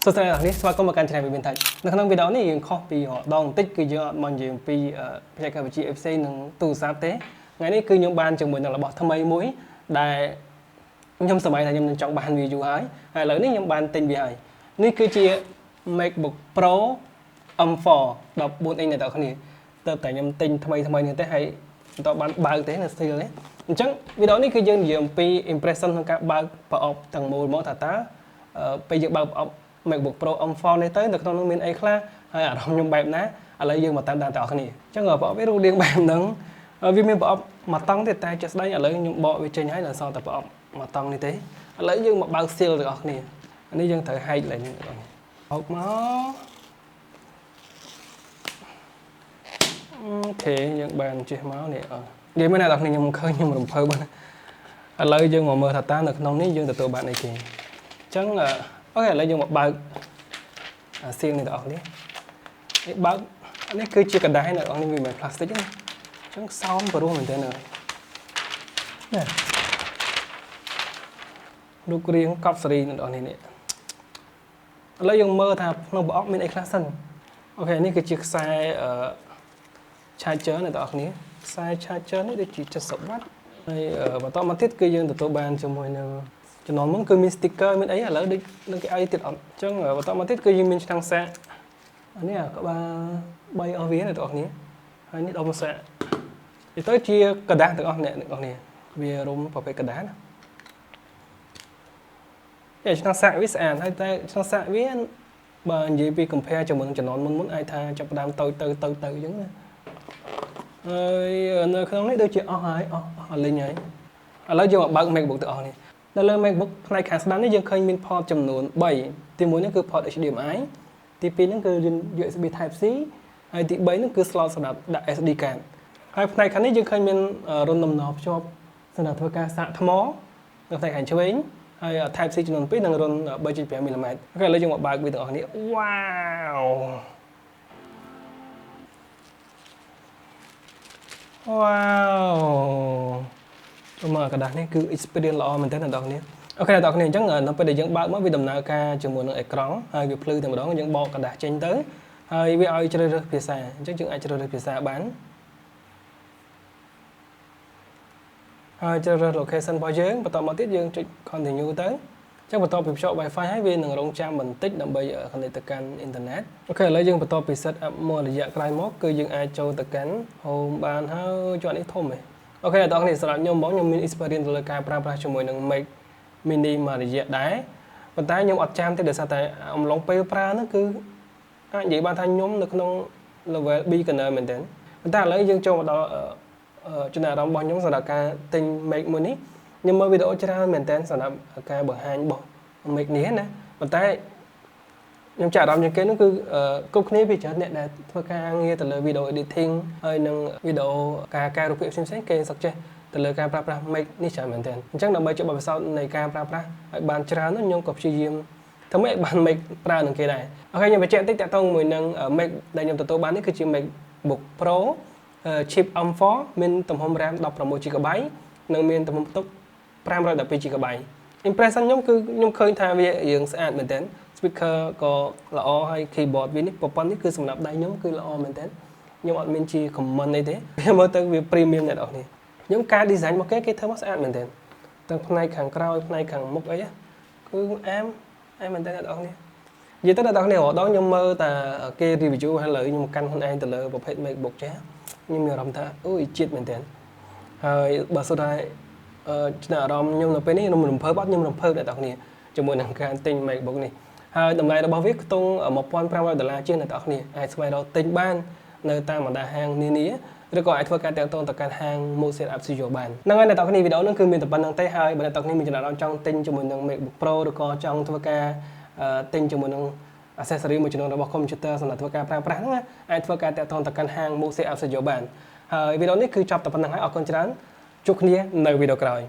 សួស្តីអ្នកនរស្វាគមន៍មកកាន់ Channel វិមានថៃនៅក្នុងវីដេអូនេះយើងខុសពីដងបន្តិចគឺយើងអត់មកនិយាយពីបច្ចេកវិទ្យាផ្សេងនឹងទូរស័ព្ទទេថ្ងៃនេះគឺខ្ញុំបានជាមួយនឹងរបស់ថ្មីមួយដែលខ្ញុំសម័យថាខ្ញុំនឹងចង់បានវាយូរហើយឥឡូវនេះខ្ញុំបានទិញវាហើយនេះគឺជា MacBook Pro M4 14 inch អ្នកនរគ្នាតើតែខ្ញុំទិញថ្មីនេះទេហើយបន្តបានបើកទេនៅ style នេះអញ្ចឹងវីដេអូនេះគឺយើងនិយាយអំពី impression ក្នុងការបើកប្រអប់ទាំងមូលមកថាតើពេលយើងបើកប្រអប់ MacBook Pro M4 នេះទៅនៅក្នុងនោះមានអីខ្លះហើយអារម្មណ៍ខ្ញុំបែបណាឥឡូវយើងមកតាមដានទាំងអស់គ្នាអញ្ចឹងប្រអប់វារូបរាងបែបហ្នឹងវាមានប្រអប់មួយតង់ទៀតតែជាក់ស្ដែងឥឡូវខ្ញុំបកវាចេញហើយនៅសល់តែប្រអប់មួយតង់នេះទេឥឡូវយើងមកបើក seal ទាំងអស់គ្នានេះយើងត្រូវហែកឡើងនេះបងបោកមកអូខេយើងបានចេះមកនេះនិយាយមែនអ្នកនរខ្ញុំឃើញខ្ញុំរំភើបឥឡូវយើងមកមើលថាតើនៅក្នុងនេះយើងទទួលបានអីគេអញ្ចឹងអូខេឥឡូវយើងមកបើកseal នេះទាំងអស់នេះបើកនេះគឺជាកណ្ដាលអ្នកនរនេះវាមិន plastic ទេអញ្ចឹងសោមព្រោះមែនទេនេះរូបរាងកប់សេរីអ្នកនរនេះឥឡូវយើងមើលថាក្នុងប្រអប់មានអីខ្លះសិនអូខេនេះគឺជាខ្សែcharger អ្នកនរគ្នាខ្សែ charger នេះដូចជា70 W ហើយបន្តមកទៀតគឺយើងទទួលបានជាមួយនឹងចំណងមុនគឺមាន sticker មានអីឥឡូវដូចនឹងគេឲ្យទៀតអត់អញ្ចឹងបន្តមកទៀតគឺយើងមានឆ្នាំងសាកនេះក្បាល3អស់វាអ្នកនរគ្នាហើយនេះដុំសាកនេះទៅជាกระดาษទាំងអស់អ្នកនរគ្នាវារុំប្រភេទกระดาษណាឆ្នាំងសាកវាស្អាតហើយតែឆ្នាំងសាកវាបើនិយាយពី compare ជាមួយនឹងចំណងមុនអាចថាចាប់ផ្ដើមទៅអញ្ចឹងណាហើយនៅក្នុងនេះដូចជាអស់ហើយអស់លេងហើយឥឡូវយើងមកបើក MacBook ទាំងអស់នេះនៅលើ MacBook ផ្នែកខាងស្ដាំនេះយើងឃើញមាន port ចំនួន3ទី1ហ្នឹងគឺ port HDMI ទី2ហ្នឹងគឺ USB Type C ហើយទី3ហ្នឹងគឺ slot សម្រាប់ដាក់ SD card ហើយផ្នែកខាងនេះយើងឃើញមានរុនដំណភ្ជាប់សម្រាប់ធ្វើការសាកថ្មនៅផ្នែកខាងឆ្វេងហើយ Type C ចំនួន2និងរុន 3.5 mm អូខេឥឡូវយើងមកបើកវាទាំងអស់គ្នាវ៉ាវចូលមកกระดาษនេះគឺ experience ល្អមែនទែនអ្នកនរគ្នាអូខេអ្នកនរគ្នាអញ្ចឹងនៅពេលដែលយើងបើកមកវាដំណើរការជាមួយនឹងអេក្រង់ហើយវាភ្លឺតែម្ដងយើងបកกระดาษចេញទៅហើយវាឲ្យជ្រើសរើសភាសាអញ្ចឹងយើងអាចជ្រើសរើសភាសាបានហើយជ្រើសរើស location របស់យើងបន្តមកទៀតយើងចុច continue ទៅអញ្ចឹងបន្ទាប់ពីភ្ជាប់ Wi-Fi ហើយវានឹងរងចាំបន្តិចដើម្បី connect ទៅកាន់អ៊ីនធឺណិតអូខេឥឡូវយើងបន្តពី set up មួយរយៈក្រោយមកគឺយើងអាចចូលទៅកាន់ home បានហើយជាប់នេះធំហ៎អូខេអ្នកនរគ្នាសម្រាប់ខ្ញុំខ្ញុំមាន experience ទៅលើការប្រើប្រាស់ជាមួយនឹង Mac Mini មួយរយៈដែរប៉ុន្តែខ្ញុំអត់ចាំទេដោយសារតែអំឡុងពេលប្រើហ្នឹងគឺអាចនិយាយបានថាខ្ញុំនៅក្នុង level beginner មែនទែនប៉ុន្តែឥឡូវយើងចូលមកដល់ចំណាប់អារម្មណ៍របស់ខ្ញុំសម្រាប់ការទិញ Mac មួយនេះខ្ញុំមើលវីដេអូច្រើនមែនទែនសម្រាប់ការបង្ហាញរបស់ Mac នេះណាប៉ុន្តែខ្ញុំចាប់អារម្មណ៍ជាងគេនោះគឺគ្រប់គ្នាវាច្រើនអ្នកដែលធ្វើការងារទៅលើវីដេអូ editing ហើយនិងវីដេអូការកែរូបភាពផ្សេងៗគេសុខចេះទៅលើការប្រើប្រាស់ Mac នេះច្រើនមែនទែនអញ្ចឹងដើម្បីជួយបទពិសោធន៍នៃការប្រើប្រាស់ឲ្យបានច្រើននោះខ្ញុំក៏ព្យាយាមធ្វើម៉េចឲ្យបាន Mac ប្រើនឹងគេដែរអូខេខ្ញុំបញ្ជាក់បន្តិចតាក់ទងជាមួយនឹង Mac ដែលខ្ញុំទទួលបាននេះគឺជា MacBook Pro chip M4 មានទំហំ RAM 16GB និងមានទំហំផ្ទុក 512GB impression ខ្ញុំគឺខ្ញុំឃើញថាវារៀងស្អាតមែនទែន speaker ក៏ល្អហើយ keyboard វានេះប្រព័ន្ធនេះគឺសម្រាប់ដៃខ្ញុំគឺល្អមែនទែនខ្ញុំអត់មានជា comment អីទេវាមើលទៅវា premium អ្នកនរគ្នាខ្ញុំការ design របស់គេធ្វើមកស្អាតមែនទែនទាំងផ្នែកខាងក្រោយផ្នែកខាងមុខអីគឺអាមមែនទែនអ្នកនរគ្នានិយាយទៅអ្នកនរគ្នារដងខ្ញុំមើលតែគេ review ហើយលើខ្ញុំកាន់ខ្លួនឯងទៅលើប្រភេទ MacBook ចេះខ្ញុំមានអារម្មណ៍ថាអូយជាតិមែនទែនហើយបើសិនតែចំណាប់អារម្មណ៍ខ្ញុំនៅពេលនេះខ្ញុំរំភើបអត់ខ្ញុំរំភើបអ្នកនរគ្នាជាមួយនឹងការទិញ MacBook នេះហើយតម្លៃរបស់វាខ្ទង់$1,500ជាងអ្នកនរគ្នាអាចស្វែងរកទិញបាននៅតាមបណ្ដាហាងនានាឬក៏អាចធ្វើការតាក់ទងទៅកាន់ហាង Mosel App Studio បានហ្នឹងហើយអ្នកនរគ្នាវីដេអូហ្នឹងគឺមានតែប៉ុណ្្នឹងទេហើយបើអ្នកនរគ្នាមានចំណាប់អារម្មណ៍ចង់ទិញជាមួយនឹង MacBook Pro ឬក៏ចង់ធ្វើការទិញជាមួយនឹង accessory មួយចំនួនរបស់ computer សម្រាប់ធ្វើការប្រើប្រាស់ហ្នឹងអាចធ្វើការតាក់ទងទៅកាន់ហាង Mosel App Studio បានហើយវីដេអូនេះគឺចប់តែប៉ុណ្្នឹងហើយអរគុណច្រើនជួបគ្នានៅវីដេអូក្រោយ